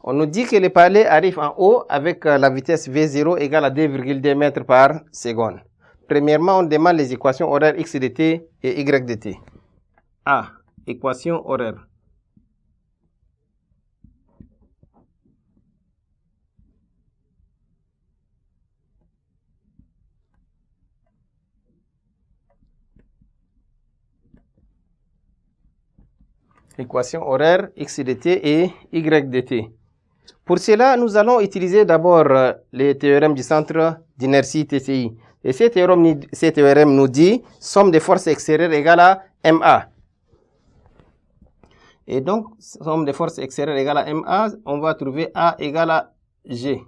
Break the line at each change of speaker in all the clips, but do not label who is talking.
On nous dit que le parler arrive en haut avec la vitesse V0 égale à 2,2 mètres par seconde. Premièrement, on demande les équations horaires x de t et y de t. A. Équation horaire. Équation horaire x de t et y de t. Pour cela, nous allons utiliser d'abord les théorèmes du centre d'inertie TCI. Et ces théorèmes nous dit somme des forces extérieures égale à MA. Et donc, somme des forces extérieures égale à MA, on va trouver A égale à G.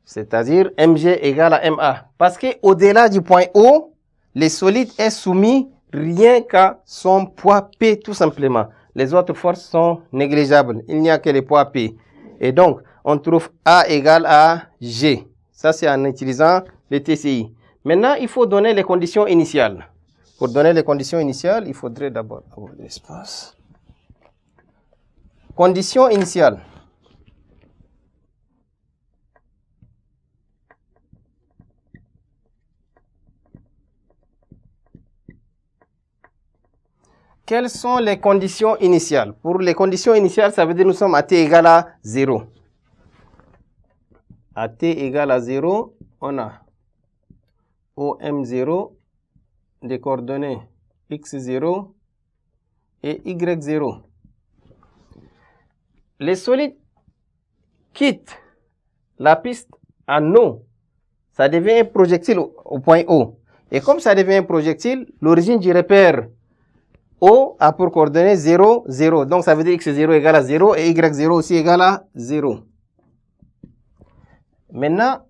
C'est-à-dire MG égale à MA. Parce qu'au-delà du point O, le solide est soumis rien qu'à son poids P tout simplement. Les autres forces sont négligeables. Il n'y a que le poids P. Et donc, on trouve A égale à G. Ça, c'est en utilisant le TCI. Maintenant, il faut donner les conditions initiales. Pour donner les conditions initiales, il faudrait d'abord avoir de l'espace. Conditions initiales. Quelles sont les conditions initiales? Pour les conditions initiales, ça veut dire que nous sommes à t égale à 0. À t égale à 0, on a OM0 des coordonnées x0 et y0. Les solides quittent la piste en eau. Ça devient un projectile au point O. Et comme ça devient un projectile, l'origine du repère O a pour coordonnées 0, 0. Donc ça veut dire x0 égale à 0 et y0 aussi égale à 0. Maintenant,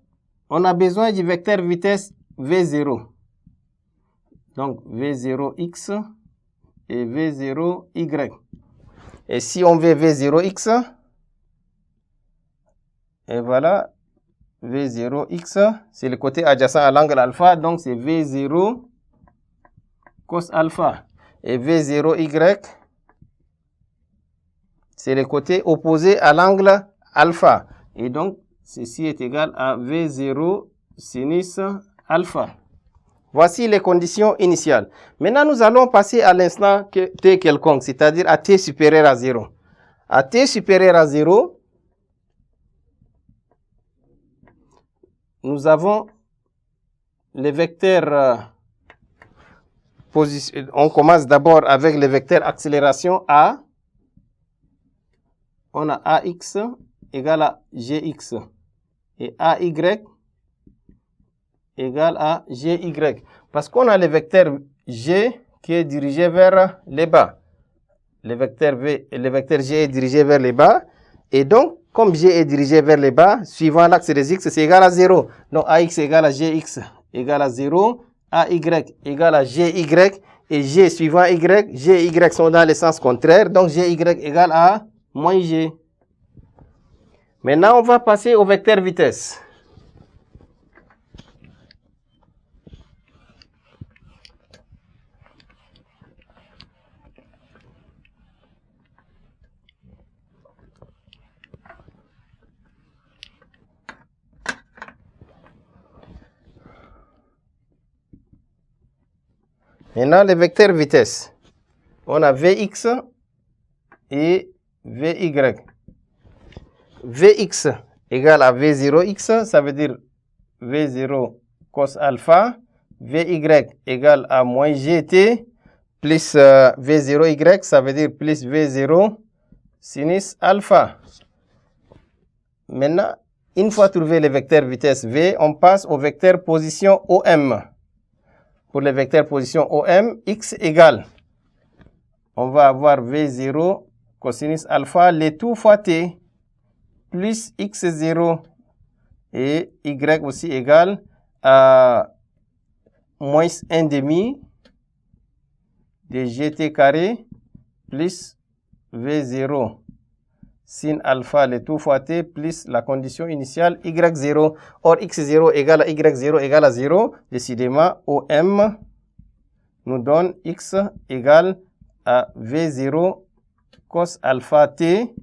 on a besoin du vecteur vitesse V0. Donc V0x et V0y. Et si on veut V0x, et voilà, V0x, c'est le côté adjacent à l'angle alpha, donc c'est V0 cos alpha. Et V0y, c'est le côté opposé à l'angle alpha. Et donc, ceci est égal à V0 sinus alpha. Voici les conditions initiales. Maintenant, nous allons passer à l'instant t quelconque, c'est-à-dire à t supérieur à 0. À t supérieur à 0, nous avons les vecteurs on commence d'abord avec le vecteur accélération A. On a AX égale à GX. Et AY égale à GY. Parce qu'on a le vecteur G qui est dirigé vers le bas. Le vecteur G est dirigé vers le bas. Et donc, comme G est dirigé vers le bas, suivant l'axe des X, c'est égal à 0. Donc AX égale à GX égale à 0. AY égale à GY et G suivant Y, G, Y sont dans le sens contraire, donc GY égale à moins G. Maintenant, on va passer au vecteur vitesse. Maintenant, le vecteur vitesse. On a Vx et Vy. Vx égale à V0x, ça veut dire V0 cos alpha. Vy égale à moins gt plus V0y, ça veut dire plus V0 sinus alpha. Maintenant, une fois trouvé le vecteur vitesse V, on passe au vecteur position OM. Pour le vecteur position OM, x égale, on va avoir V0 cosinus alpha, le tout fois t, plus x0 et y aussi égale à moins 1 demi de gt carré plus V0 sin alpha, le tout fois t, plus la condition initiale y0. Or, x0 égale à y0 égale à 0. Décidément, OM nous donne x égale à V0 cos alpha t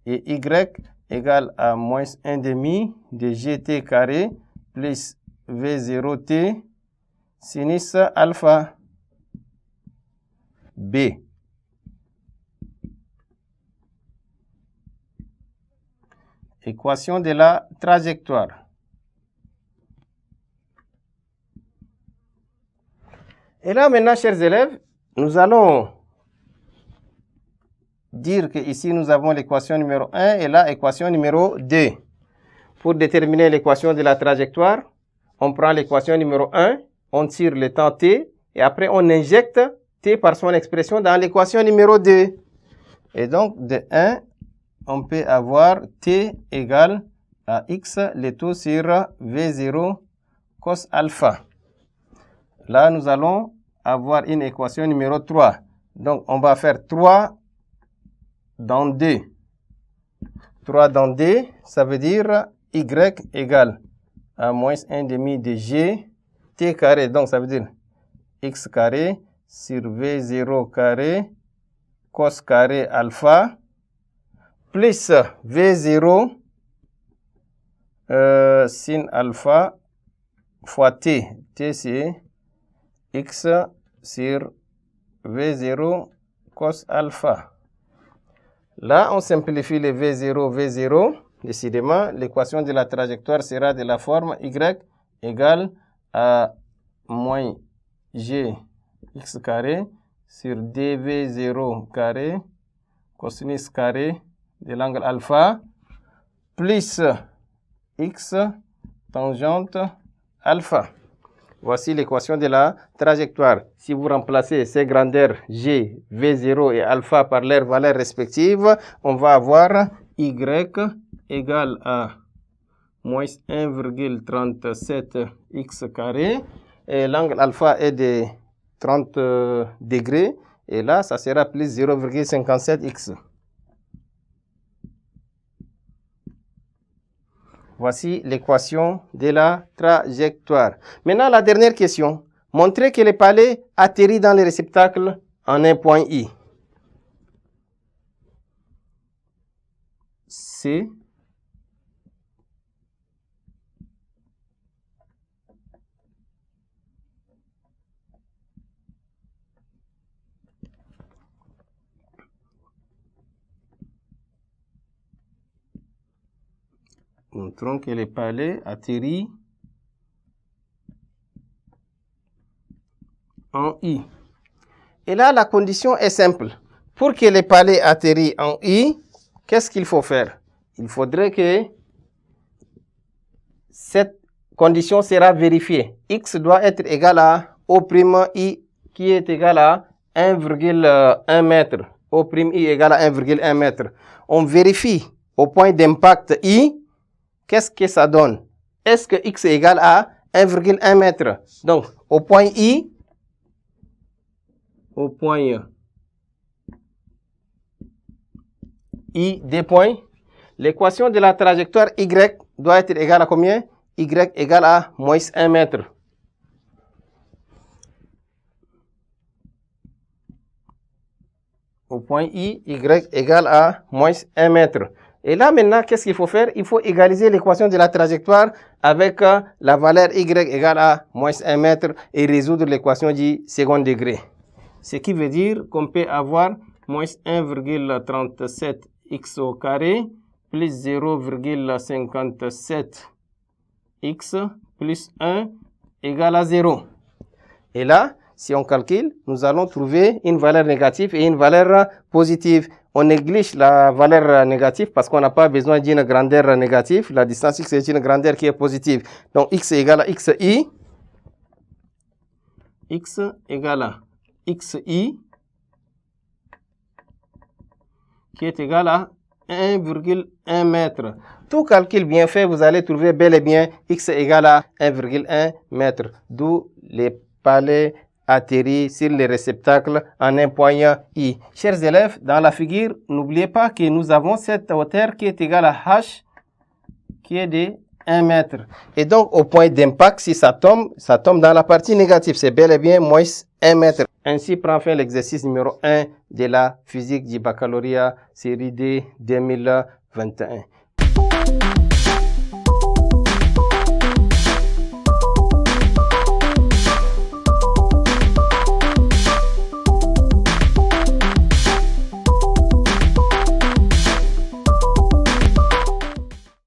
et y égale à moins 1,5 de gt carré plus v0t sinus alpha b. Équation de la trajectoire. Et là maintenant, chers élèves, nous allons dire que ici nous avons l'équation numéro 1 et là l'équation numéro 2. Pour déterminer l'équation de la trajectoire, on prend l'équation numéro 1, on tire le temps t et après on injecte t par son expression dans l'équation numéro 2. Et donc de 1, on peut avoir t égale à x le tout sur v0 cos alpha. Là, nous allons avoir une équation numéro 3. Donc, on va faire 3 dans 2. 3 dans 2, ça veut dire y égale à moins 1,5 de g t carré. Donc, ça veut dire x carré sur v0 carré cos carré alpha plus v0 sin alpha fois t. T, c'est x sur v0 cos alpha. Là, on simplifie les v0. Décidément, l'équation de la trajectoire sera de la forme y égale à moins g x carré sur dv0 carré cosinus carré de l'angle alpha plus x tangente alpha. Voici l'équation de la trajectoire. Si vous remplacez ces grandeurs g, v0 et alpha par leurs valeurs respectives, on va avoir y égale à moins 1,37 x carré. Et l'angle alpha est de 30 degrés. Et là, ça sera plus 0,57 x. Voici l'équation de la trajectoire. Maintenant, la dernière question. Montrez que le palais atterrit dans le réceptacle en un point I. C. Montrons que le palais atterrit en I. Et là, la condition est simple. Pour que le palais atterrit en I, qu'est-ce qu'il faut faire? Il faudrait que cette condition sera vérifiée. X doit être égal à O'I qui est égal à 1,1 mètre. O'I égale à 1,1 mètre. On vérifie au point d'impact I. Qu'est-ce que ça donne? Est-ce que x est égal à 1,1 mètre? Donc, au point I, des points, l'équation de la trajectoire y doit être égale à combien? Y égale à moins 1 mètre. Au point I, y égale à moins 1 mètre. Et là, maintenant, qu'est-ce qu'il faut faire? Il faut égaliser l'équation de la trajectoire avec la valeur y égale à moins 1 mètre et résoudre l'équation du second degré. Ce qui veut dire qu'on peut avoir moins 1,37 x au carré plus 0,57 x plus 1 égale à 0. Et là, si on calcule, nous allons trouver une valeur négative et une valeur positive. On néglige la valeur négative parce qu'on n'a pas besoin d'une grandeur négative. La distance x est une grandeur qui est positive. Donc x est égal à xi. X égale à xi qui est égal à 1,1 mètre. Tout calcul bien fait, vous allez trouver bel et bien x est égal à 1,1 mètre. D'où les palais atterrit sur le réceptacle en un point I. Chers élèves, dans la figure, n'oubliez pas que nous avons cette hauteur qui est égale à h, qui est de 1 mètre. Et donc, au point d'impact, si ça tombe dans la partie négative. C'est bel et bien moins 1 mètre. Ainsi prend fin l'exercice numéro 1 de la physique du baccalauréat série D 2021.